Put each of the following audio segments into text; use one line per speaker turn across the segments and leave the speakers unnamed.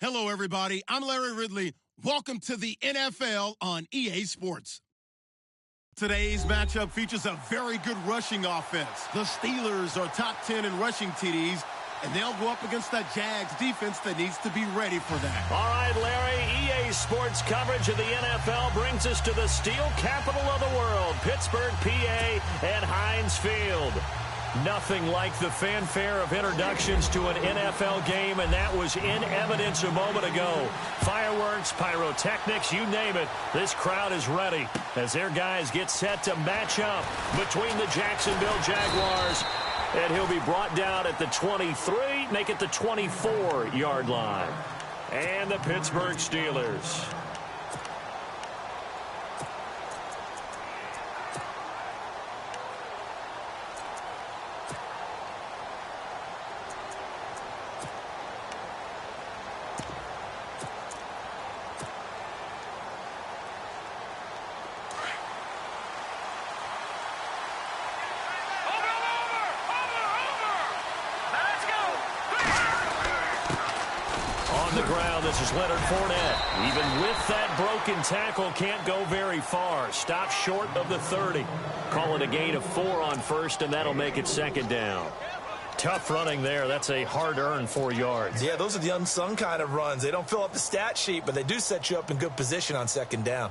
Hello, everybody. I'm Larry Ridley. Welcome to the NFL on EA Sports. Today's matchup features a very good rushing offense. The Steelers are top 10 in rushing TDs, and they'll go up against that Jags defense that needs to be ready for that.
All right, Larry, EA Sports coverage of the NFL brings us to the steel capital of the world, Pittsburgh, PA, and Heinz Field. Nothing like the fanfare of introductions to an NFL game, and that was in evidence a moment ago. Fireworks, pyrotechnics, you name it. This crowd is ready as their guys get set to match up between the Jacksonville Jaguars. And he'll be brought down at the 23, make it the 24-yard line. And the Pittsburgh Steelers. This is Leonard Fournette. Even with that broken tackle, can't go very far. Stop short of the 30. Call it a gain of 4 on first, and that'll make it second down. Tough running there. That's a hard-earned 4 yards.
Yeah, those are the unsung kind of runs. They don't fill up the stat sheet, but they do set you up in good position on second down.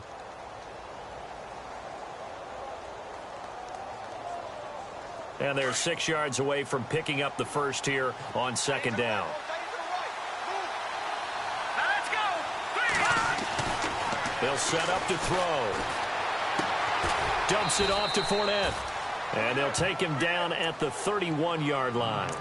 And they're 6 yards away from picking up the first here on second down. They'll set up to throw. Dumps it off to Fournette. And they'll take him down at the 31-yard line.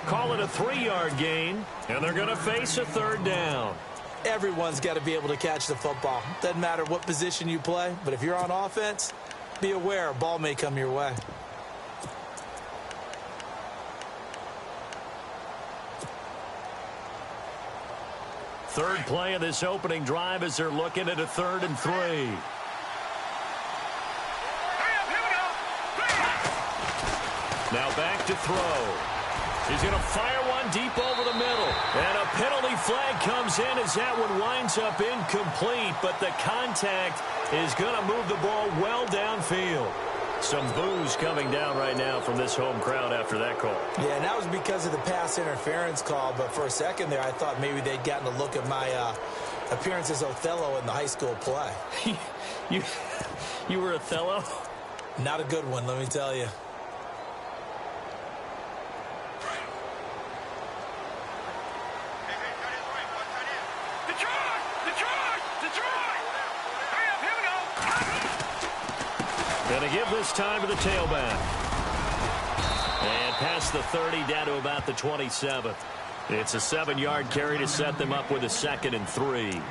Call it a 3-yard gain, and they're going to face a third down.
Everyone's got to be able to catch the football. Doesn't matter what position you play, but if you're on offense, be aware a ball may come your way.
Third play of this opening drive as they're looking at a 3rd and 3. Now back to throw. He's going to fire one deep over the middle. And a penalty flag comes in as that one winds up incomplete. But the contact is going to move the ball well downfield. Some boos coming down right now from this home crowd after that call.
Yeah, and that was because of the pass interference call. But for a second there, I thought maybe they'd gotten a look at my appearance as Othello in the high school play.
You were Othello?
Not a good one, let me tell you.
Going to give this time to the tailback. And past the 30 down to about the 27. It's a 7-yard carry to set them up with a 2nd and 3.
Well,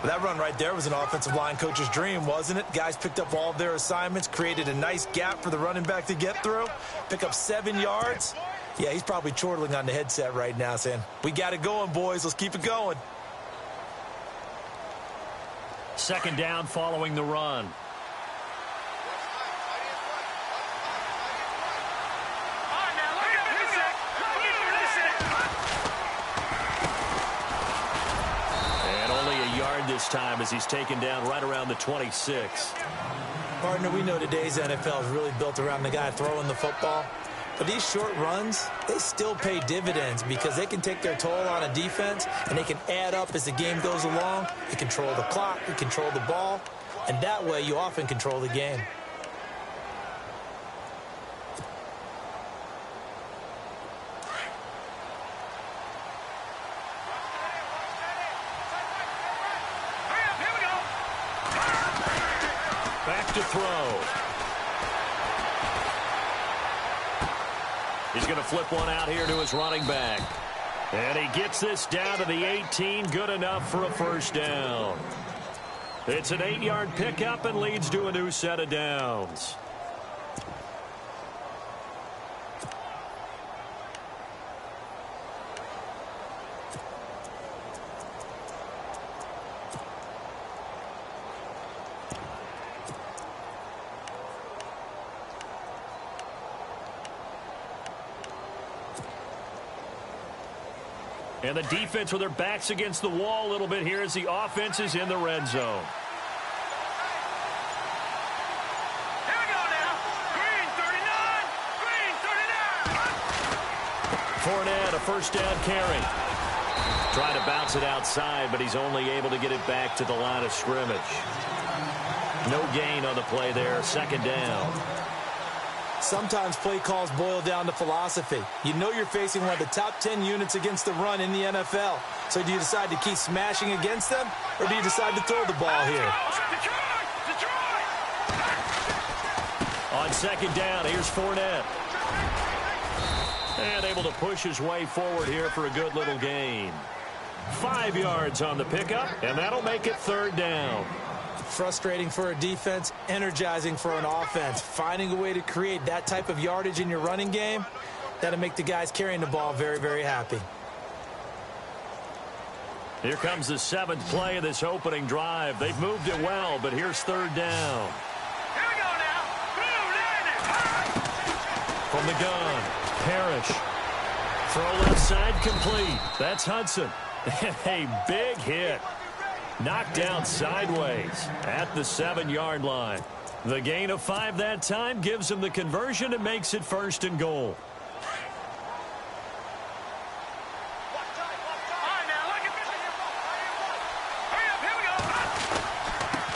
that run right there was an offensive line coach's dream, wasn't it? Guys picked up all of their assignments, created a nice gap for the running back to get through, pick up 7 yards. Yeah, he's probably chortling on the headset right now saying, we got it going, boys. Let's keep it going.
Second down following the run. This time as he's taken down right around the 26.
Partner, we know today's NFL is really built around the guy throwing the football. But these short runs, they still pay dividends because they can take their toll on a defense and they can add up as the game goes along. You control the clock, you control the ball, and that way you often control the game.
To throw. He's going to flip one out here to his running back. And he gets this down to the 18. Good enough for a first down. It's an 8-yard pickup and leads to a new set of downs. And the defense with their backs against the wall a little bit here as the offense is in the red zone.
Here we go now. Green 39. Green 39.
Fournette, a first down carry. Trying to bounce it outside, but he's only able to get it back to the line of scrimmage. No gain on the play there. Second down.
Sometimes play calls boil down to philosophy. You know you're facing one of the top 10 units against the run in the NFL. So do you decide to keep smashing against them, or do you decide to throw the ball here?
On second down, here's Fournette. And able to push his way forward here for a good little gain. 5 yards on the pickup, and that'll make it third down.
Frustrating for a defense, energizing for an offense. Finding a way to create that type of yardage in your running game, that'll make the guys carrying the ball very, very happy.
Here comes the 7th play of this opening drive. They've moved it well, but here's third down.
Here we go now.
From the gun, Parrish. Throw left side complete. That's Hudson. And a big hit. Knocked down sideways at the 7-yard line. The gain of 5 that time gives him the conversion and makes it first and goal.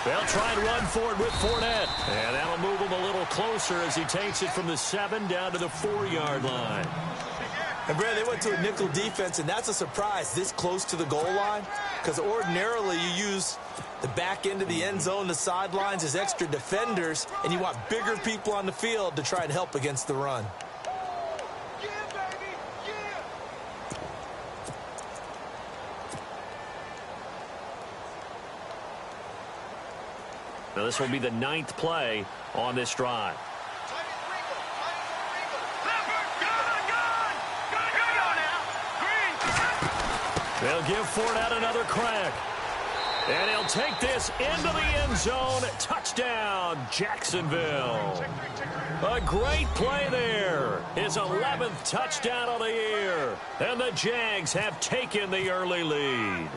They'll try and run forward with Fournette. And that'll move him a little closer as he takes it from the 7 down to the 4-yard line.
And, Brad, they went to a nickel defense, and that's a surprise this close to the goal line, because ordinarily you use the back end of the end zone, the sidelines as extra defenders, and you want bigger people on the field to try and help against the run.
Now this will be the 9th play on this drive. They'll give Fournette another crack. And he'll take this into the end zone. Touchdown, Jacksonville. A great play there. His 11th touchdown of the year. And the Jags have taken the early lead.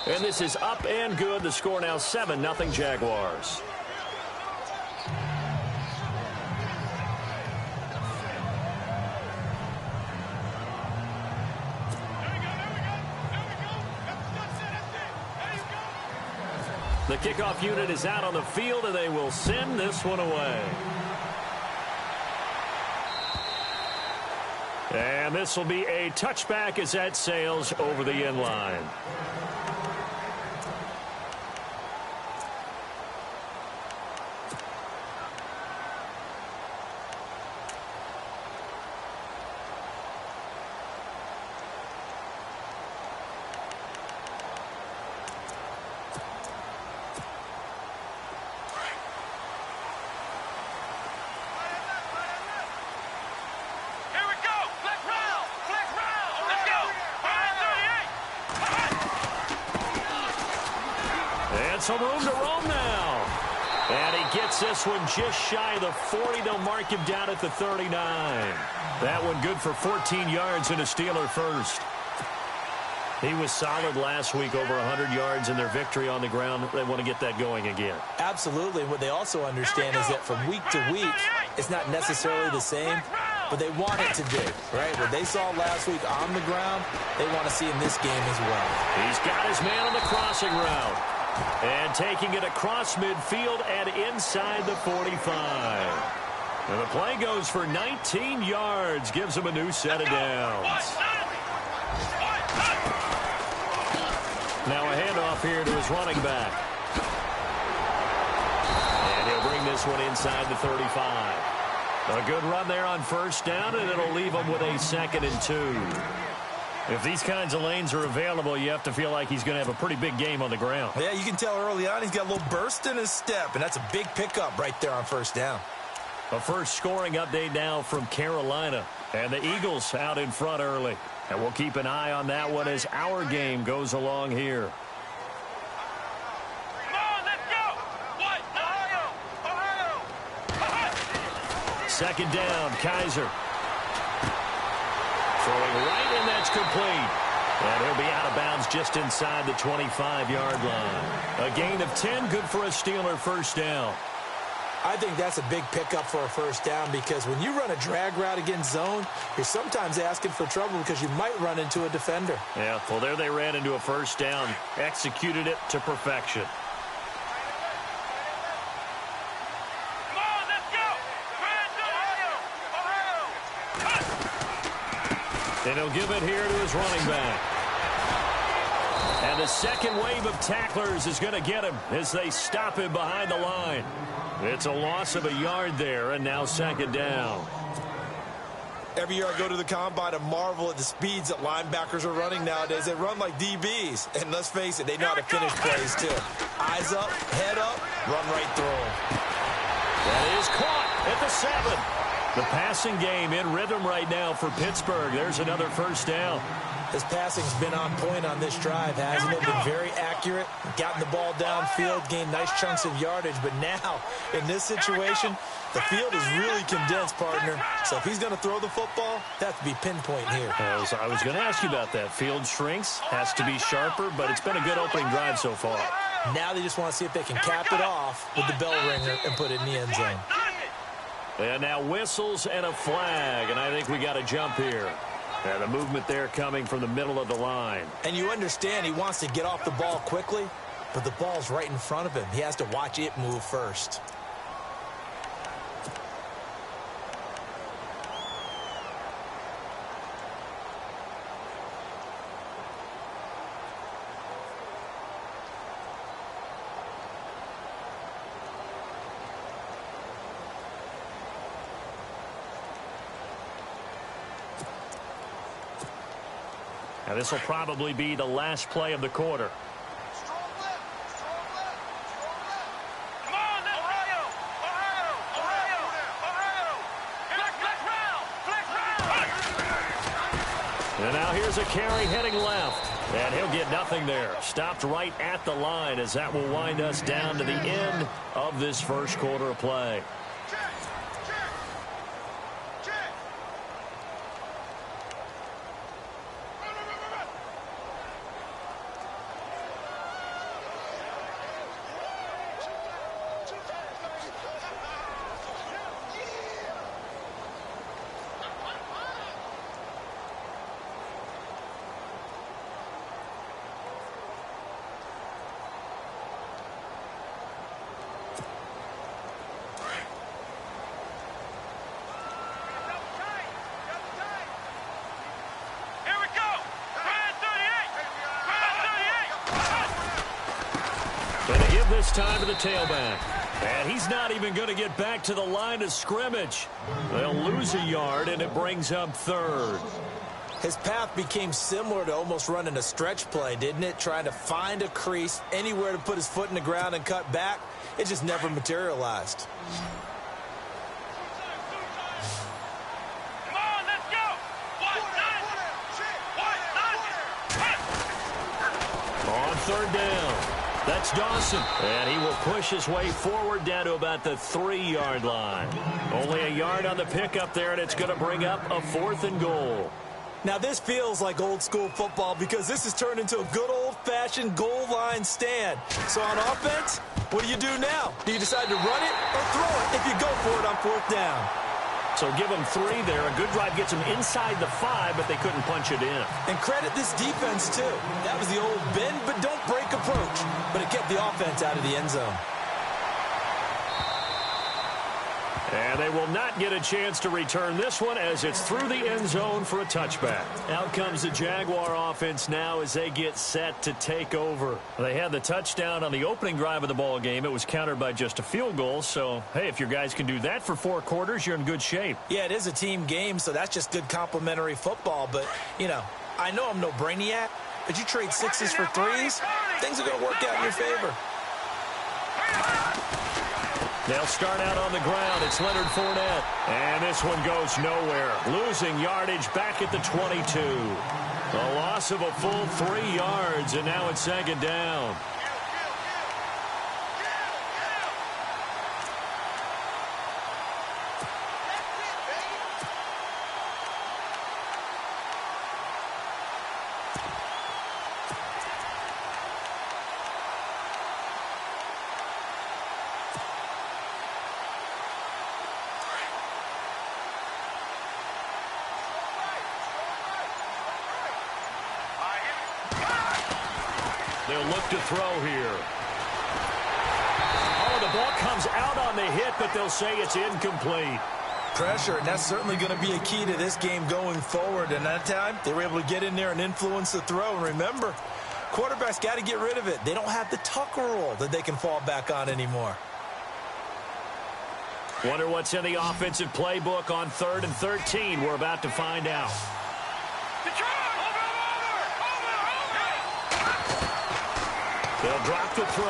And this is up and good. The score now 7-0 Jaguars. The kickoff unit is out on the field, and they will send this one away. And this will be a touchback as that sails over the end line. Some room to roam now. And he gets this one just shy of the 40. They'll mark him down at the 39. That one good for 14 yards and a Steeler first. He was solid last week, over 100 yards in their victory on the ground. They want to get that going again.
Absolutely. What they also understand is that from week to week, it's not necessarily the same, but they want it to be, right? What they saw last week on the ground, they want to see in this game as well.
He's got his man on the crossing route. And taking it across midfield and inside the 45. And the play goes for 19 yards. Gives him a new set of downs. Now a handoff here to his running back. And he'll bring this one inside the 35. A good run there on first down, and it'll leave him with a 2nd and 2. If these kinds of lanes are available, you have to feel like he's going to have a pretty big game on the ground.
Yeah, you can tell early on he's got a little burst in his step, and that's a big pickup right there on first down.
A first scoring update now from Carolina. And the Eagles out in front early. And we'll keep an eye on that one as our game goes along here.
Come on, let's go! What? Ohio!
Second down, Kaiser. Throwing right, and that's complete. And he'll be out of bounds just inside the 25-yard line. A gain of 10, good for a Steeler first down.
I think that's a big pickup for a first down because when you run a drag route against zone, you're sometimes asking for trouble because you might run into a defender.
Yeah, well, there they ran into a first down, executed it to perfection.
Come on, let's go!
And he'll give it here to his running back. And the second wave of tacklers is going to get him as they stop him behind the line. It's a loss of a yard there, and now second down.
Every year I go to the combine and marvel at the speeds that linebackers are running nowadays. They run like DBs. And let's face it, they know how to finish plays too. Eyes up, head up, run right through them.
That is caught at the 7. The passing game in rhythm right now for Pittsburgh. There's another first down.
His passing's been on point on this drive, hasn't it? Been very accurate, gotten the ball downfield, gained nice chunks of yardage. But now, in this situation, the field is really condensed, partner. So if he's going to throw the football, that to be pinpoint here.
I was going to ask you about that. Field shrinks, has to be sharper, but it's been a good opening drive so far.
Now they just want to see if they can cap it off with the bell ringer and put it in the end zone.
And now whistles and a flag, and I think we got a jump here. And the movement there coming from the middle of the line.
And you understand he wants to get off the ball quickly, but the ball's right in front of him. He has to watch it move first.
Now this will probably be the last play of the quarter. And now here's a carry heading left. And he'll get nothing there. Stopped right at the line as that will wind us down to the end of this first quarter of play. This time to the tailback. And he's not even going to get back to the line of scrimmage. They'll lose a yard, and it brings up third.
His path became similar to almost running a stretch play, didn't it? Trying to find a crease, anywhere to put his foot in the ground and cut back. It just never materialized.
Come on, let's go!
On third down. That's Dawson, and he will push his way forward down to about the 3-yard line. Only a yard on the pickup there, and it's going to bring up a 4th and goal.
Now, this feels like old-school football because this has turned into a good old-fashioned goal line stand. So on offense, what do you do now? Do you decide to run it or throw it if you go for it on 4th down?
So give them 3 there. A good drive gets them inside the 5, but they couldn't punch it in.
And credit this defense, too. That was the old bend but don't break approach, but it kept the offense out of the end zone.
And they will not get a chance to return this one as it's through the end zone for a touchback. Out comes the Jaguar offense now as they get set to take over. They had the touchdown on the opening drive of the ball game. It was countered by just a field goal. So, hey, if your guys can do that for 4 quarters, you're in good shape.
Yeah, it is a team game, so that's just good complimentary football. But, you know, I know I'm no brainiac, but you trade 6s for 3s, things are going to work out in your favor.
They'll start out on the ground. It's Leonard Fournette. And this one goes nowhere. Losing yardage back at the 22. A loss of a full 3 yards, and now it's second down. They'll look to throw here. Oh, the ball comes out on the hit, but they'll say it's incomplete.
Pressure, and that's certainly going to be a key to this game going forward. And that time, they were able to get in there and influence the throw. And remember, quarterbacks got to get rid of it. They don't have the tuck rule that they can fall back on anymore.
Wonder what's in the offensive playbook on 3rd and 13. We're about to find out. They'll drop the throw.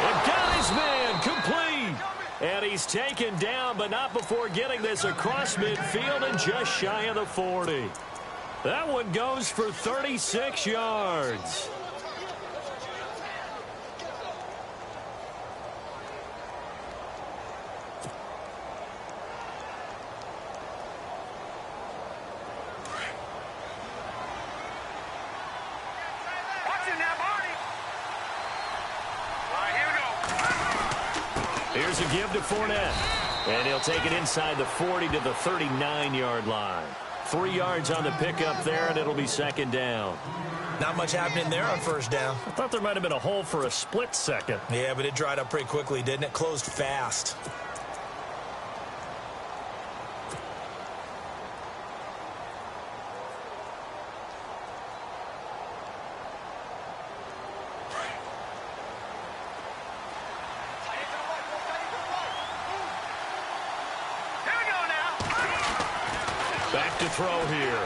And got his man complete. And he's taken down, but not before getting this across midfield and just shy of the 40. That one goes for 36 yards. Here's a give to Fournette. And he'll take it inside the 40 to the 39-yard line. 3 yards on the pickup there, and it'll be 2nd down.
Not much happening there on 1st down.
I thought there might have been a hole for a split second.
Yeah, but it dried up pretty quickly, didn't it? Closed fast.
Back to throw here.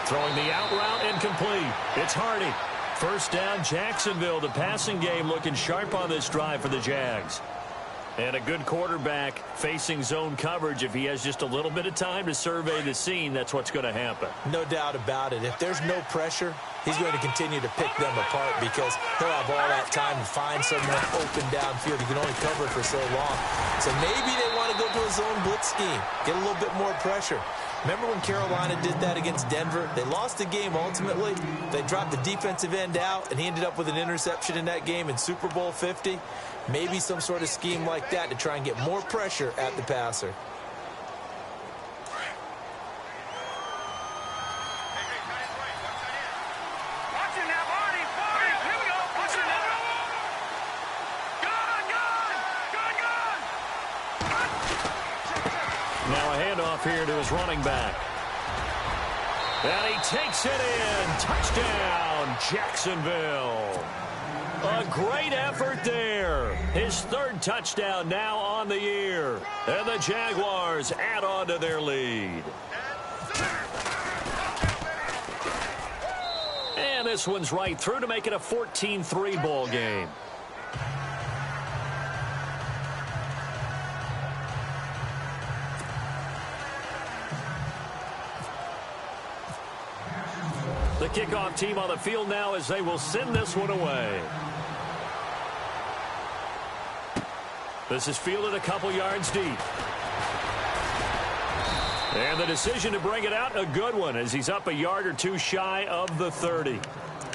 Throwing the out route incomplete. It's Hardy. 1st down, Jacksonville. The passing game looking sharp on this drive for the Jags. And a good quarterback facing zone coverage. If he has just a little bit of time to survey the scene, that's what's going to happen.
No doubt about it. If there's no pressure, he's going to continue to pick them apart because he'll have all that time to find someone open downfield. He can only cover for so long. So maybe they want to go to a zone blitz scheme, get a little bit more pressure. Remember when Carolina did that against Denver? They lost the game ultimately. They dropped the defensive end out, and he ended up with an interception in that game in Super Bowl 50. Maybe some sort of scheme like that to try and get more pressure at the passer.
Now a handoff here to his running back. And he takes it in. Touchdown, Jacksonville. A great effort there. His 3rd touchdown now on the year. And the Jaguars add on to their lead. And this one's right through to make it a 14-3 ball game. The kickoff team on the field now as they will send this one away. This is fielded a couple yards deep. And the decision to bring it out, a good one, as he's up a yard or two shy of the 30.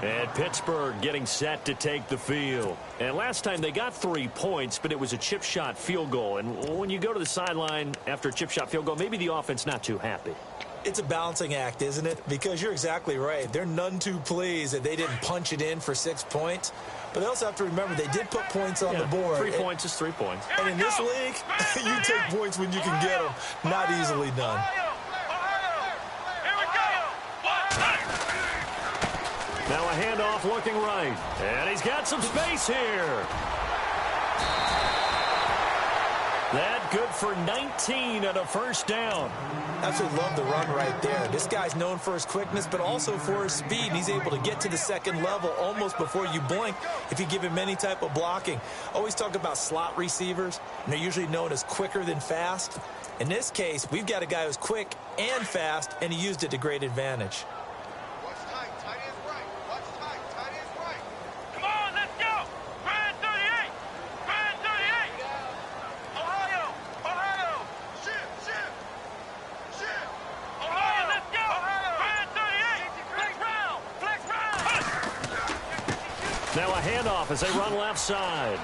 And Pittsburgh getting set to take the field. And last time they got 3 points, but it was a chip shot field goal. And when you go to the sideline after a chip shot field goal, maybe the offense not too happy.
It's a balancing act, isn't it? Because you're exactly right. They're none too pleased that they didn't punch it in for 6 points. But they also have to remember they did put points on the board.
3 points is 3 points.
And in this league, you take points when you can get them. Not easily done.
Now a handoff looking right. And he's got some space here. That good for 19 and a 1st down.
Absolutely love the run right there. This guy's known for his quickness, but also for his speed. And he's able to get to the 2nd level almost before you blink if you give him any type of blocking. Always talk about slot receivers, and they're usually known as quicker than fast. In this case, we've got a guy who's quick and fast, and he used it to great advantage.
Now a handoff as they run left side.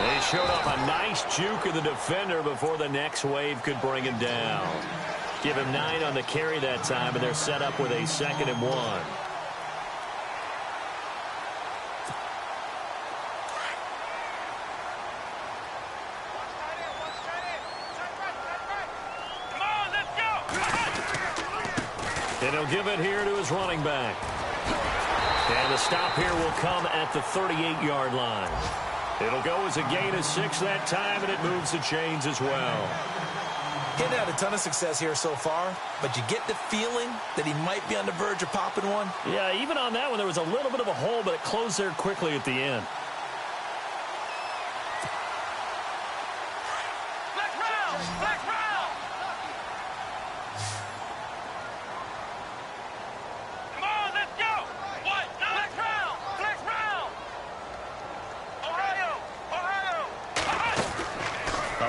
They showed up a nice juke of the defender before the next wave could bring him down. Give him 9 on the carry that time, and they're set up with a 2nd and 1. And he'll give it here to his running back. And the stop here will come at the 38-yard line. It'll go as a gain of 6 that time, and it moves the chains as well.
Getting had a ton of success here so far, but you get the feeling that he might be on the verge of popping one.
Yeah, even on that one, there was a little bit of a hole, but it closed there quickly at the end.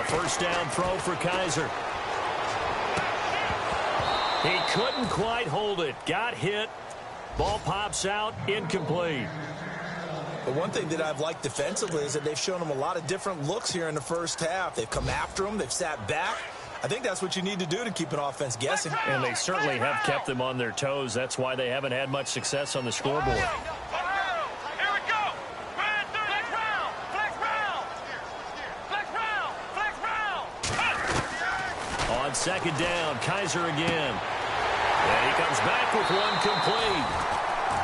First down throw for Kaiser. He couldn't quite hold it. Got hit. Ball pops out. Incomplete.
The one thing that I've liked defensively is that they've shown him a lot of different looks here in the first half. They've come after him. They've sat back. I think that's what you need to do to keep an offense guessing.
And they certainly have kept them on their toes. That's why they haven't had much success on the scoreboard. On 2nd down, Kaiser again. And he comes back with one complete.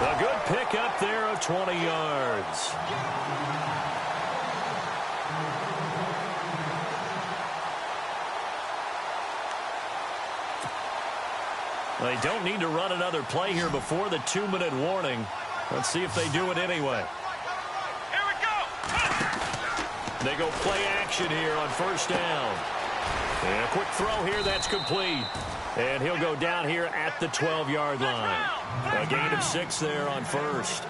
A good pickup there of 20 yards. They don't need to run another play here before the 2-minute warning. Let's see if they do it anyway.
Here we go.
They go play action here on 1st down. And a quick throw here, that's complete. And he'll go down here at the 12-yard line. A gain of 6 there on 1st.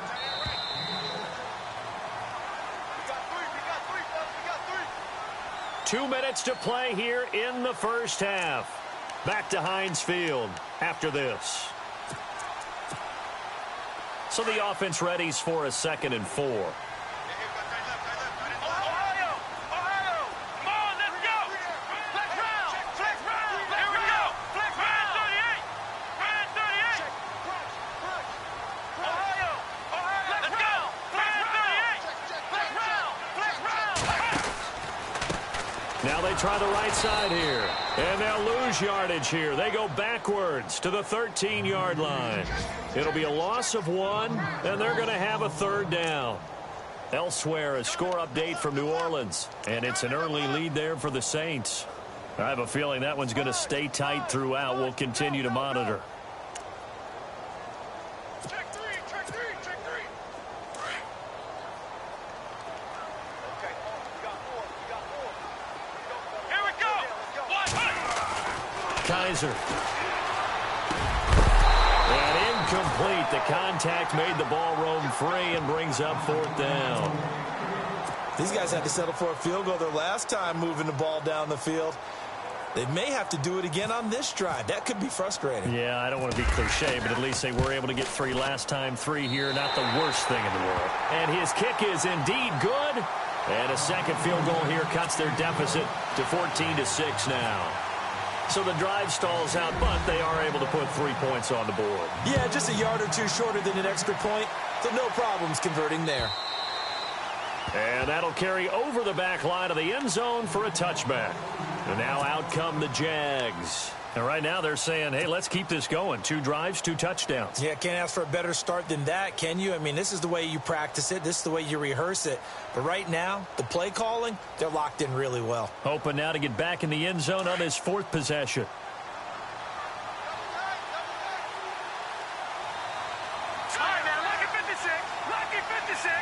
Two minutes to play here in the first half. Back to Heinz Field after this. So the offense readies for a 2nd and 4. Now they try the right side here, and they'll lose yardage here. They go backwards to the 13-yard line. It'll be a loss of 1, and they're going to have a 3rd down. Elsewhere, a score update from New Orleans, and it's an early lead there for the Saints. I have a feeling that one's going to stay tight throughout. We'll continue to monitor. Kaiser. And incomplete. The contact made the ball roam free and brings up 4th down.
These guys had to settle for a field goal their last time moving the ball down the field. They may have to do it again on this drive. That could be frustrating.
Yeah, I don't want to be cliche, but at least they were able to get 3 last time. 3 here, not the worst thing in the world. And his kick is indeed good. And a second field goal here cuts their deficit to 14-6 now. So the drive stalls out, but they are able to put 3 points on the board.
Yeah, just a yard or 2 shorter than an extra point, so no problems converting there.
And that'll carry over the back line of the end zone for a touchback. And now out come the Jags. And right now they're saying, hey, let's keep this going. 2 drives, 2 touchdowns.
Yeah, can't ask for a better start than that, can you? I mean, this is the way you practice it. This is the way you rehearse it. But right now, the play calling, they're locked in really well.
Hoping now to get back in the end zone on his 4th possession.
All right, man, lucky 56. Lucky 56.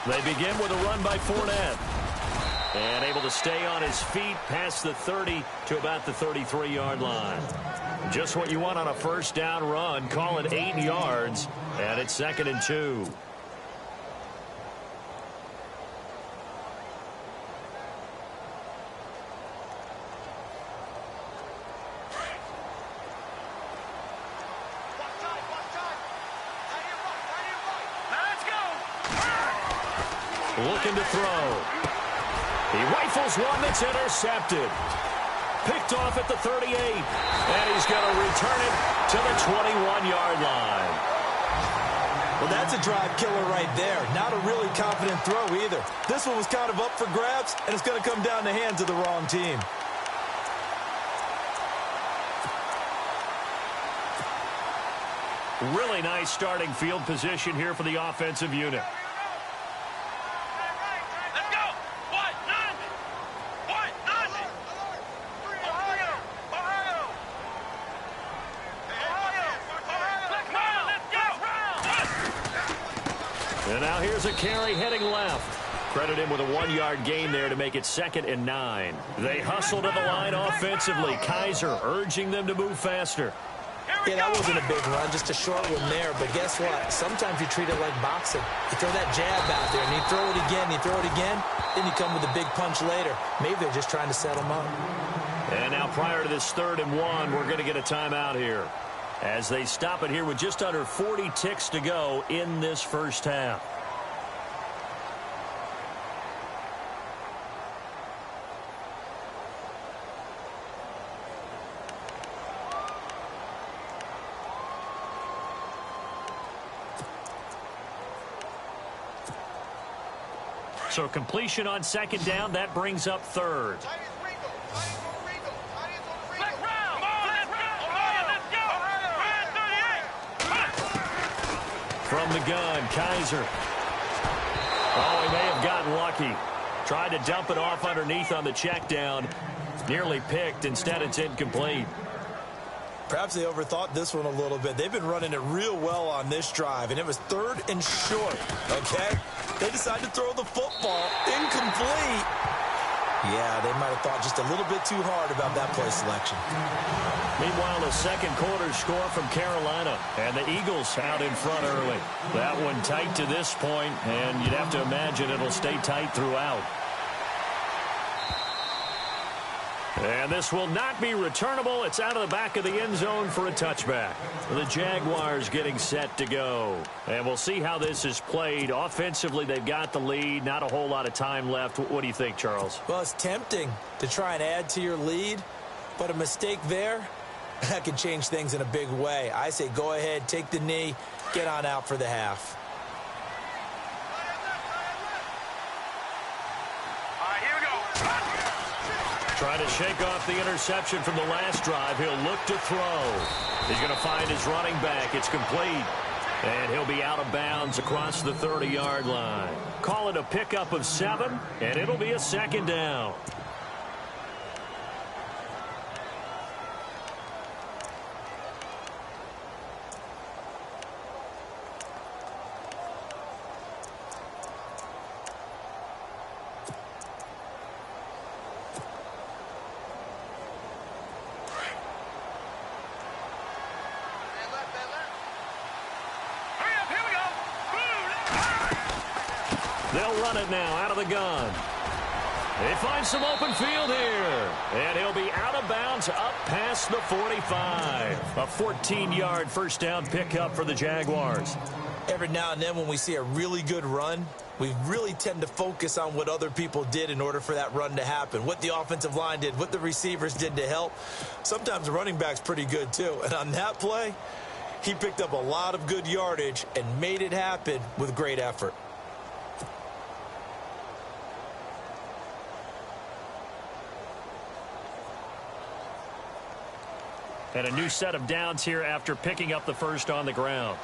They begin with a run by Fournette. And able to stay on his feet past the 30 to about the 33-yard line. Just what you want on a first down run. Call it 8 yards. And it's 2nd and 2. Looking to throw. He rifles one that's intercepted. Picked off at the 38. And he's going to return it to the 21-yard line.
Well, that's a drive killer right there. Not a really confident throw either. This one was kind of up for grabs, and it's going to come down the hands of the wrong team.
Really nice starting field position here for the offensive unit.
Let's go. What? Nothing. What? Nothing. Ohio. Ohio. Ohio. Let's go.
And now here's a carry heading left. Credit him with a 1-yard gain there to make it 2nd and 9. They hustle to the line offensively. Kaiser urging them to move faster.
Yeah, that wasn't a big run, just a short one there. But guess what? Sometimes you treat it like boxing. You throw that jab out there, and you throw it again, you throw it again, then you come with a big punch later. Maybe they're just trying to set them up.
And now prior to this 3rd and 1, we're going to get a timeout here as they stop it here with just under 40 ticks to go in this first half. So completion on 2nd down, that brings up 3rd. From the gun, Kaiser. Oh, he may have gotten lucky. Tried to dump it off underneath on the check down. Nearly picked. Instead, it's incomplete.
Perhaps they overthought this one a little bit. They've been running it real well on this drive, and it was 3rd and short, okay? They decided to throw the football. Incomplete. Yeah, they might have thought just a little bit too hard about that play selection.
Meanwhile, the 2nd quarter score from Carolina, and the Eagles out in front early. That one tight to this point, and you'd have to imagine it'll stay tight throughout. And this will not be returnable. It's out of the back of the end zone for a touchback. The Jaguars getting set to go. And we'll see how this is played. Offensively, they've got the lead. Not a whole lot of time left. What do you think, Charles?
Well, it's tempting to try and add to your lead, but a mistake there, that could change things in a big way. I say go ahead, take the knee, get on out for the half.
Trying to shake off the interception from the last drive. He'll look to throw. He's going to find his running back. It's complete. And he'll be out of bounds across the 30-yard line. Call it a pickup of 7, and it'll be a 2nd down. They'll run it now out of the gun. They find some open field here. And he'll be out of bounds up past the 45. A 14-yard first down pickup for the Jaguars.
Every now and then when we see a really good run, we really tend to focus on what other people did in order for that run to happen. What the offensive line did, what the receivers did to help. Sometimes the running back's pretty good too. And on that play, he picked up a lot of good yardage and made it happen with great effort.
And a new set of downs here after picking up the first on the ground.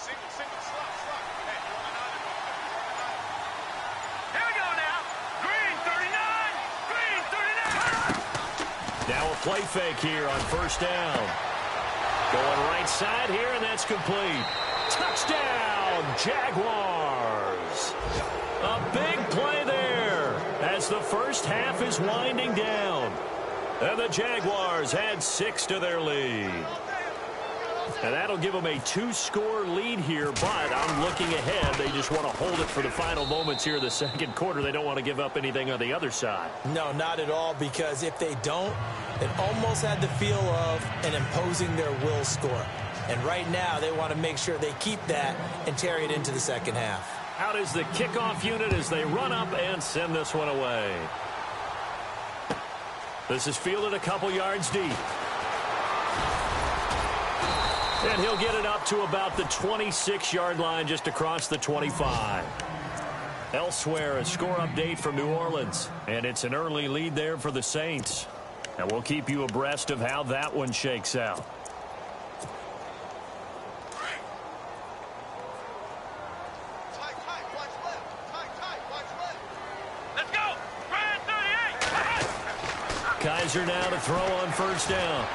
Here we go now. Green 39. Green 39.
Now a play fake here on first down. Going right side here, and that's complete. Touchdown, Jaguars. A big play there as the first half is winding down. And the Jaguars add 6 to their lead. And that'll give them a 2-score lead here, but I'm looking ahead. They just want to hold it for the final moments here in the 2nd quarter. They don't want to give up anything on the other side.
No, not at all, because if they don't, it almost had the feel of an imposing their will score. And right now, they want to make sure they keep that and carry it into the second half.
Out is the kickoff unit as they run up and send this one away. This is fielded a couple yards deep. And he'll get it up to about the 26-yard line, just across the 25. Elsewhere, a score update from New Orleans. And it's an early lead there for the Saints. And we'll keep you abreast of how that one shakes out.
Let's go. Ryan 38.
Kaiser now to throw on first down.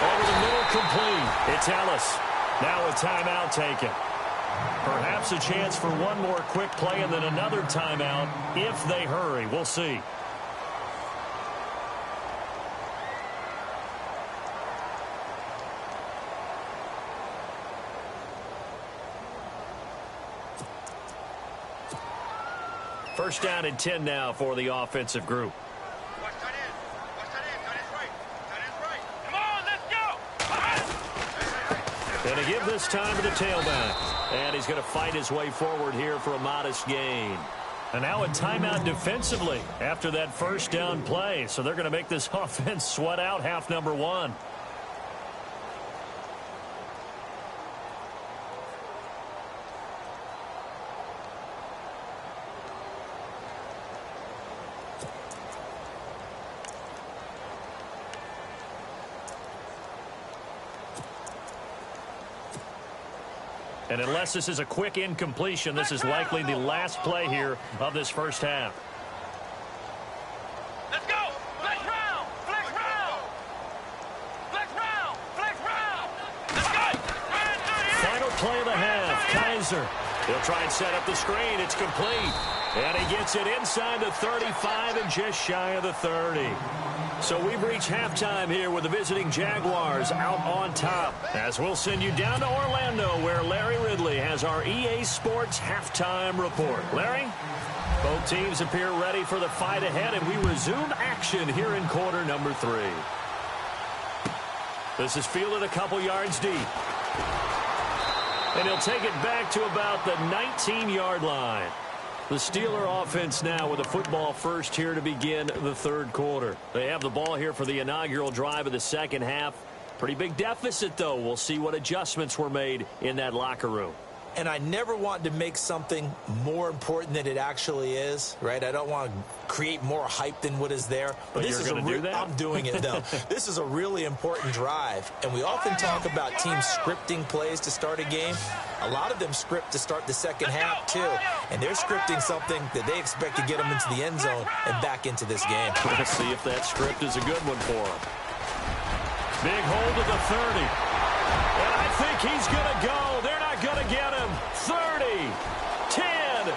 Over the middle, complete. It's Ellis. Now a timeout taken. Perhaps a chance for one more quick play and then another timeout if they hurry. We'll see. First down and 10 now for the offensive group.
Watch tight end. Watch tight end. Tight end's right. Tight end's right. Come on, let's go.
And to give this time to the tailback. And he's going to fight his way forward here for a modest gain. And now a timeout defensively after that first down play. So they're going to make this offense sweat out half number one. And unless this is a quick incompletion, this is likely the last play here of this first half.
Let's go. Flex round. Flex round. Flex round. Flex round. Let's go. Ryan 38.
Final play of the half. Kaiser. He'll try and set up the screen. It's complete. And he gets it inside the 35 and just shy of the 30. So we've reached halftime here with the visiting Jaguars out on top. As we'll send you down to Orlando where Larry Ridley has our EA Sports halftime report. Larry? Both teams appear ready for the fight ahead, and we resume action here in quarter number 3. This is fielded a couple yards deep. And he'll take it back to about the 19-yard line. The Steeler offense now with a football first here to begin the third quarter. They have the ball here for the inaugural drive of the second half. Pretty big deficit, though. We'll see what adjustments were made in that locker room.
And I never want to make something more important than it actually is, right? I don't want to create more hype than what is there.
But this you're going to do that?
I'm doing it, though. This is a really important drive. And we often talk about teams scripting plays to start a game. A lot of them script to start the second half, too. And they're scripting something that they expect to get them into the end zone and back into this game.
Let's see if that script is a good one for them. Big hold of the 30. And I think he's going to go. They're not going to get him. 30, 10, and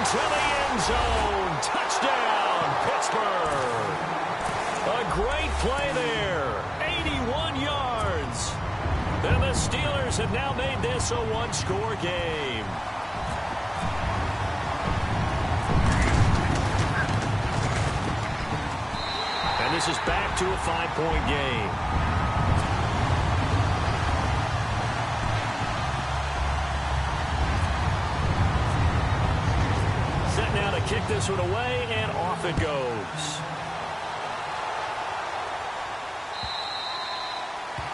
into the end zone. Touchdown, Pittsburgh. A great play there. 81 yards. And the Steelers have now made this a one-score game. And this is back to a 5-point game. Set now to kick this one away, and off it goes.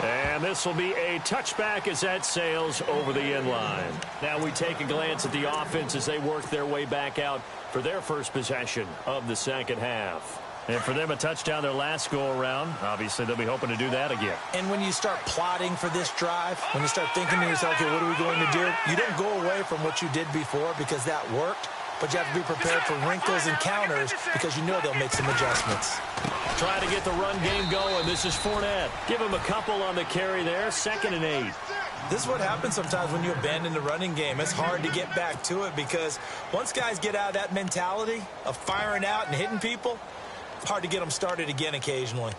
And this will be a touchback as that sails over the end line. Now we take a glance at the offense as they work their way back out for their first possession of the second half. And for them, a touchdown their last go-around. Obviously, they'll be hoping to do that again.
And when you start plotting for this drive, when you start thinking to yourself, okay, what are we going to do? You don't go away from what you did before because that worked. But you have to be prepared for wrinkles and counters because you know they'll make some adjustments.
Trying to get the run game going. This is Fournette. Give him a couple on the carry there. 2nd and 8.
This is what happens sometimes when you abandon the running game. It's hard to get back to it because once guys get out of that mentality of firing out and hitting people, it's hard to get them started again occasionally.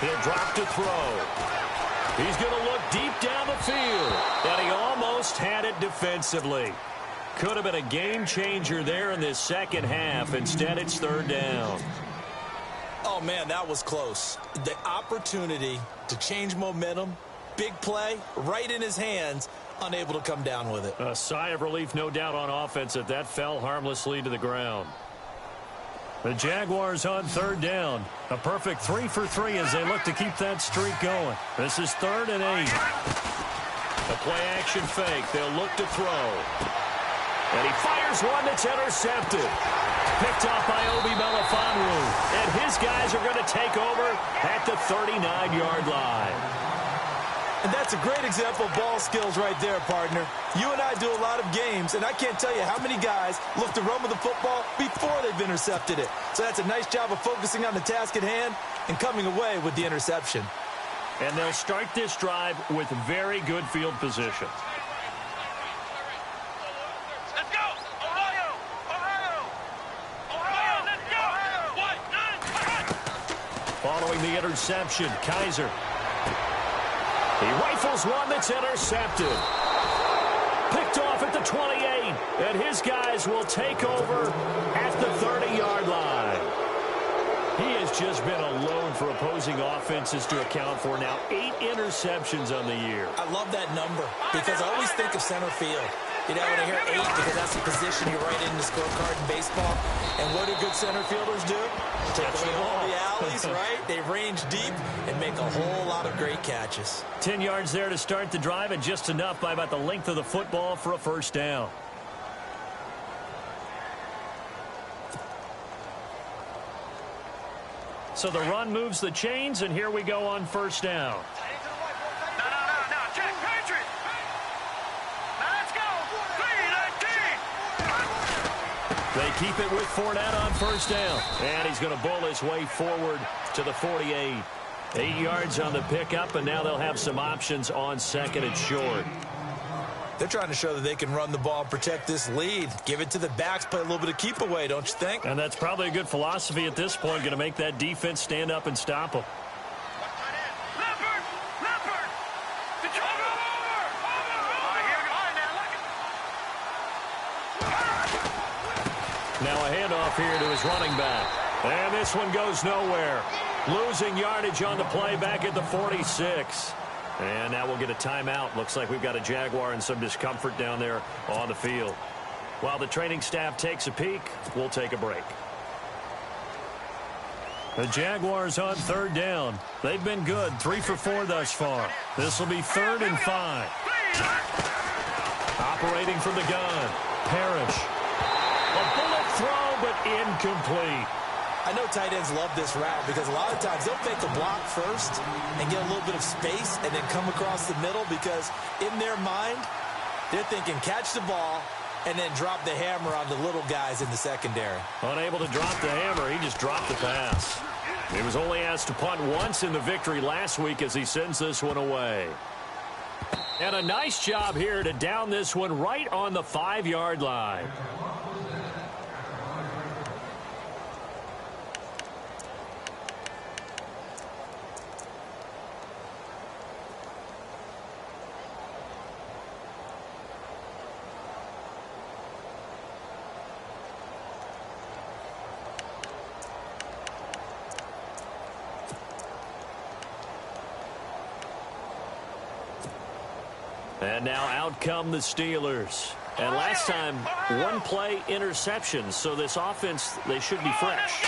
He'll drop to throw. He's going to look deep down the field. And he almost had it defensively. Could have been a game changer there in this second half. Instead, it's third down.
Oh, man, that was close. The opportunity to change momentum, big play, right in his hands, unable to come down with it.
A sigh of relief, no doubt, on offense that fell harmlessly to the ground. The Jaguars on third down. A perfect 3 for 3 as they look to keep that streak going. This is 3rd and 8. A play-action fake. They'll look to throw. And he fires one that's intercepted. Picked off by Obi Melifonwu. And his guys are going to take over at the 39-yard line.
And that's a great example of ball skills right there, partner. You and I do a lot of games, and I can't tell you how many guys look to run with the football before they've intercepted it. So that's a nice job of focusing on the task at hand and coming away with the interception.
And they'll start this drive with very good field position.
Let's go! Ohio! Ohio! Ohio! Let's go!
Following the interception, Kaiser. He rifles one that's intercepted. Picked off at the 28. And his guys will take over at the 30-yard line. He has just been alone for opposing offenses to account for now 8 interceptions on the year.
I love that number because I always think of center field. You know, when I hear 8, because that's the position you write in the scorecard in baseball. And what do good center fielders do? Take away all the alleys, right? They range deep and make a whole lot of great catches.
10 yards there to start the drive, and just enough by about the length of the football for a first down. So the run moves the chains, and here we go on first down.
No, check, Patriot! Now let's go! 3-19!
They keep it with Fournette on first down. And he's going to bull his way forward to the 48. 8 yards on the pickup, and now they'll have some options on second and short.
They're trying to show that they can run the ball, protect this lead. Give it to the backs, play a little bit of keep away, don't you think?
And that's probably a good philosophy at this point, going to make that defense stand up and stop them.
Leopard! Did you over!
Now a handoff here to his running back. And this one goes nowhere. Losing yardage on the play back at the 46. And now we'll get a timeout. Looks like we've got a Jaguar in some discomfort down there on the field. While the training staff takes a peek, we'll take a break. The Jaguars on third down. They've been good, 3 for 4 thus far. This will be 3rd and 5. Operating from the gun, Parrish. A bullet throw, but incomplete.
I know tight ends love this route because a lot of times they'll fake a block first and get a little bit of space and then come across the middle because in their mind, they're thinking catch the ball and then drop the hammer on the little guys in the secondary.
Unable to drop the hammer, he just dropped the pass. He was only asked to punt once in the victory last week as he sends this one away. And a nice job here to down this one right on the 5-yard line. And now out come the Steelers. And last time, 1-play interception. So this offense, they should be fresh.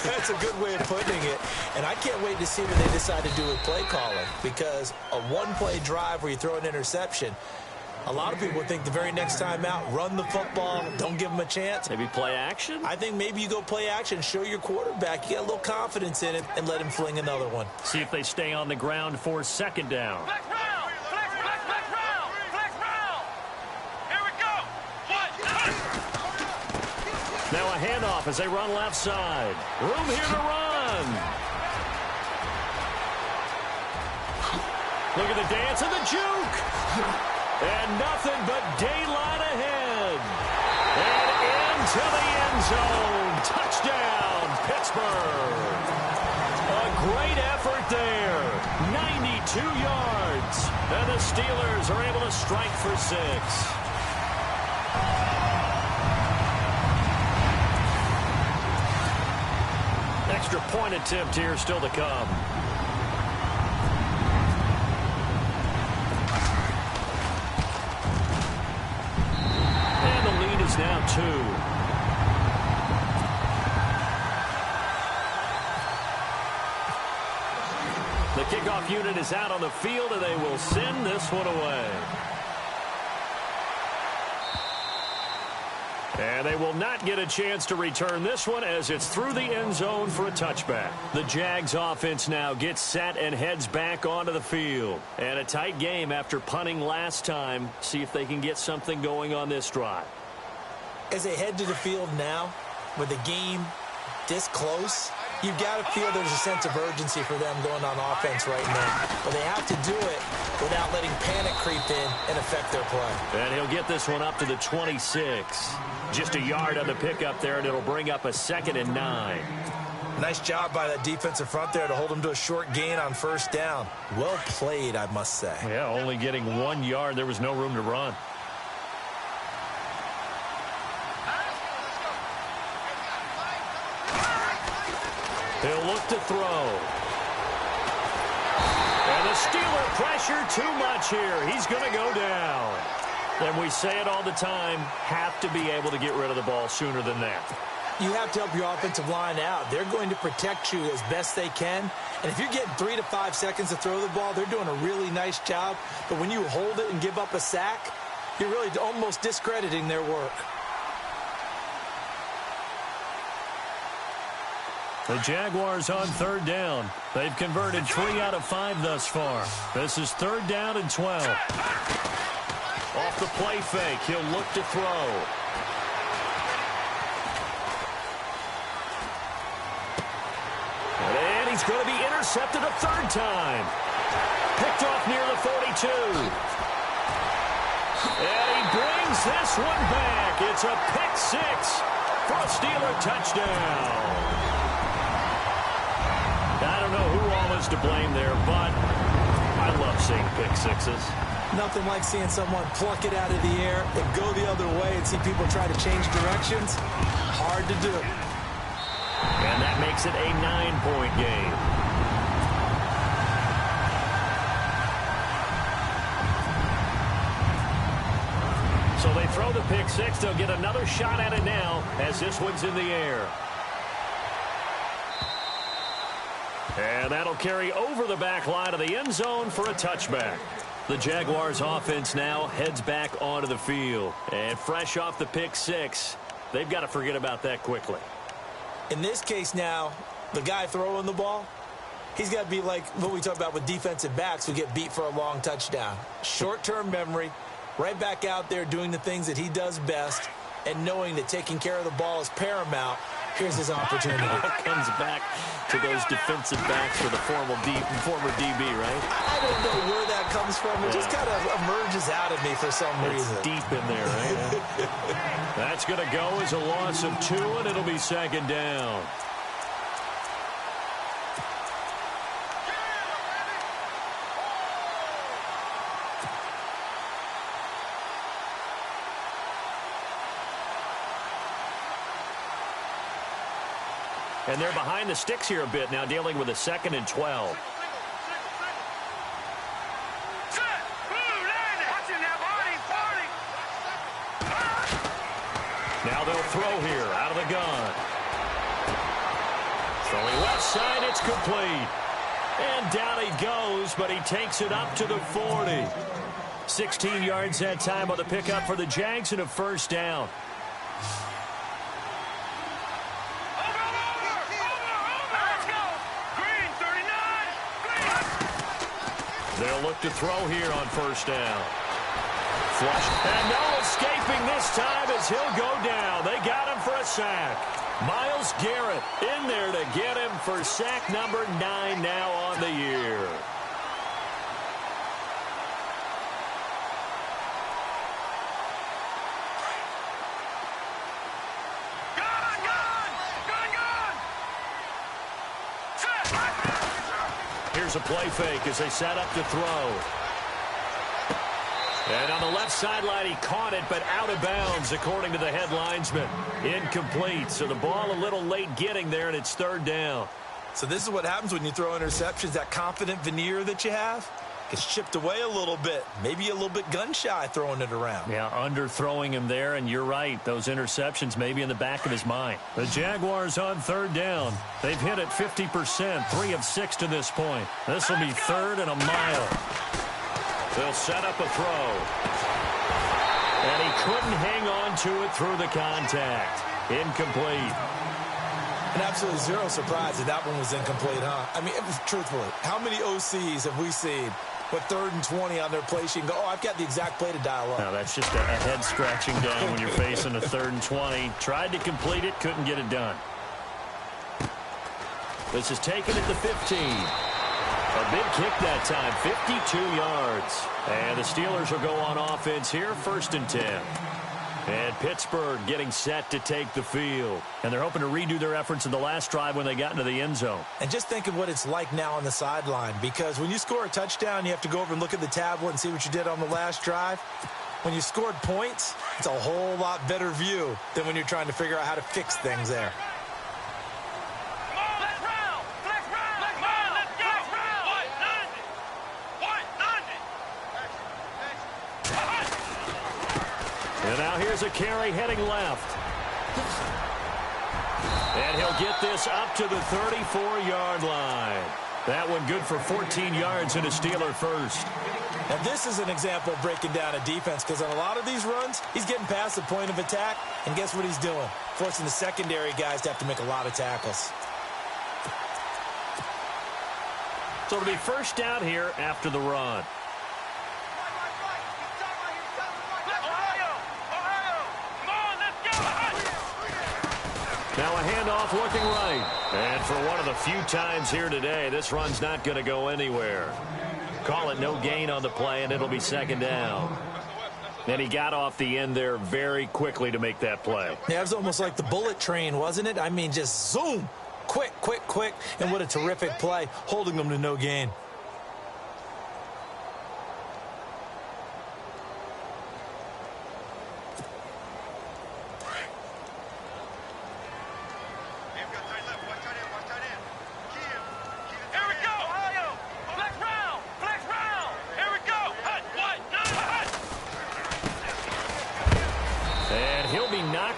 That's a good way of putting it. And I can't wait to see what they decide to do with play calling. Because a 1-play drive where you throw an interception, a lot of people think the very next time out, run the football, don't give them a chance.
Maybe play action?
I think maybe you go play action, show your quarterback, you get a little confidence in it, and let him fling another one.
See if they stay on the ground for second down.
Flex round! Flex round! Here we go!
Now a handoff as they run left side. Room here to run. Look at the dance and the juke. And nothing but daylight ahead. And into the end zone. Touchdown, Pittsburgh. A great effort there. 92 yards. And the Steelers are able to strike for 6. extra point attempt here still to come. And the lead is now 2. The kickoff unit is out on the field, and they will send this one away. And they will not get a chance to return this one as it's through the end zone for a touchback. The Jags offense now gets set and heads back onto the field. And a tight game after punting last time. See if they can get something going on this drive.
As they head to the field now, with the game this close, you've got to feel there's a sense of urgency for them going on offense right now. But they have to do it without letting panic creep in and affect their play.
And he'll get this one up to the 26. Just a yard on the pickup there, and it'll bring up a 2nd and 9.
Nice job by that defensive front there to hold them to a short gain on first down. Well played, I must say.
Yeah, only getting 1 yard. There was no room to run. He'll look to throw. And the Steeler pressure too much here. He's going to go down. And we say it all the time, have to be able to get rid of the ball sooner than that.
You have to help your offensive line out. They're going to protect you as best they can. And if you're getting 3 to 5 seconds to throw the ball, they're doing a really nice job. But when you hold it and give up a sack, you're really almost discrediting their work.
The Jaguars on 3rd down. They've converted 3 out of 5 thus far. This is 3rd down and 12. Off the play fake, he'll look to throw. And he's going to be intercepted a 3rd time. Picked off near the 42. And he brings this one back. It's a pick 6 for a Steeler touchdown. I don't know who all is to blame there, but I love seeing pick 6s.
Nothing like seeing someone pluck it out of the air and go the other way and see people try to change directions. Hard to do.
And that makes it a 9-point game. So they throw the pick 6. They'll get another shot at it now as this one's in the air. And that'll carry over the back line of the end zone for a touchback. The Jaguars offense now heads back onto the field. And fresh off the pick 6, they've got to forget about that quickly.
In this case now, the guy throwing the ball, he's got to be like what we talk about with defensive backs who get beat for a long touchdown. Short-term memory, right back out there doing the things that he does best, and knowing that taking care of the ball is paramount. Here's his opportunity.
Comes back to those defensive backs for the former DB, right?
I don't know where that comes from. It just kind of emerges out of me for some reason.
It's deep in there, right? That's going to go as a loss of 2, and it'll be 2nd down. And they're behind the sticks here a bit now, dealing with a 2nd and 12. Now they'll throw here out of the gun. Throwing left side, it's complete. And down he goes, but he takes it up to the 40. 16 yards that time on the pickup for the Jags and a 1st down. They'll look to throw here on 1st down. Flush. And no escaping this time as he'll go down. They got him for a sack. Myles Garrett in there to get him for sack number 9 now on the year. Here's a play fake as they set up to throw. And on the left sideline, he caught it, but out of bounds, according to the head linesman. Incomplete, so the ball a little late getting there, and it's 3rd down.
So this is what happens when you throw interceptions. That confident veneer that you have gets chipped away a little bit. Maybe a little bit gun-shy throwing it around.
Yeah, underthrowing him there, and you're right. Those interceptions may be in the back of his mind. The Jaguars on third down. They've hit it 50%, 3 of 6 to this point. This will be 3rd and a mile. They'll set up a throw. And he couldn't hang on to it through the contact. Incomplete.
And absolutely zero surprise that that one was incomplete, huh? I mean, truthfully, how many OCs have we seen with 3rd and 20 on their play sheet and go, oh, I've got the exact play to dial up?
No, that's just a head-scratching down when you're facing a 3rd and 20. Tried to complete it, couldn't get it done. This is taken at the 15. A big kick that time, 52 yards. And the Steelers will go on offense here, 1st and 10. And Pittsburgh getting set to take the field. And they're hoping to redo their efforts in the last drive when they got into the end zone.
And just think of what it's like now on the sideline, because when you score a touchdown, you have to go over and look at the tablet and see what you did on the last drive. When you scored points, it's a whole lot better view than when you're trying to figure out how to fix things there.
And now here's a carry heading left. And he'll get this up to the 34-yard line. That one good for 14 yards and a Steeler first.
And this is an example of breaking down a defense, because on a lot of these runs, he's getting past the point of attack, and guess what he's doing? Forcing the secondary guys to have to make a lot of tackles.
So it'll be first down here after the run. Now a handoff looking right. And for one of the few times here today, this run's not going to go anywhere. Call it no gain on the play, and it'll be 2nd down. And he got off the end there very quickly to make that play.
Yeah, it was almost like the bullet train, wasn't it? I mean, just zoom. Quick, quick, quick. And what a terrific play, holding them to no gain.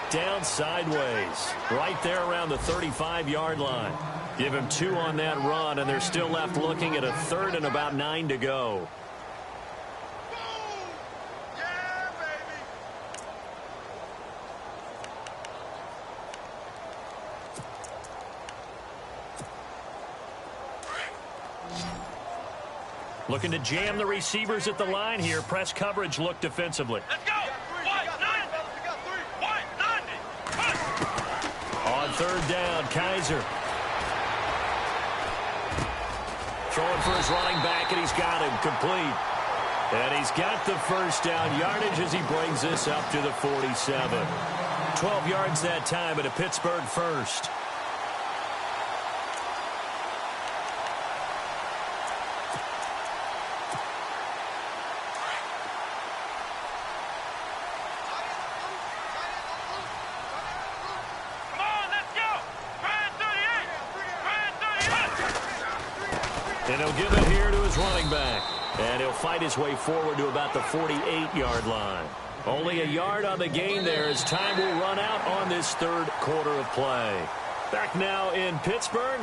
Down sideways, right there around the 35-yard line. Give him 2 on that run, and they're still left looking at a 3rd and about 9 to go.
Yeah, baby.
Looking to jam the receivers at the line here. Press coverage look defensively.
Let's go.
On 3rd down, Kaiser. Throwing for his running back, and he's got him complete. And he's got the first down yardage as he brings this up to the 47. 12 yards that time, and a Pittsburgh first. And he'll give it here to his running back. And he'll fight his way forward to about the 48-yard line. Only a yard on the gain there as time will run out on this 3rd quarter of play. Back now in Pittsburgh.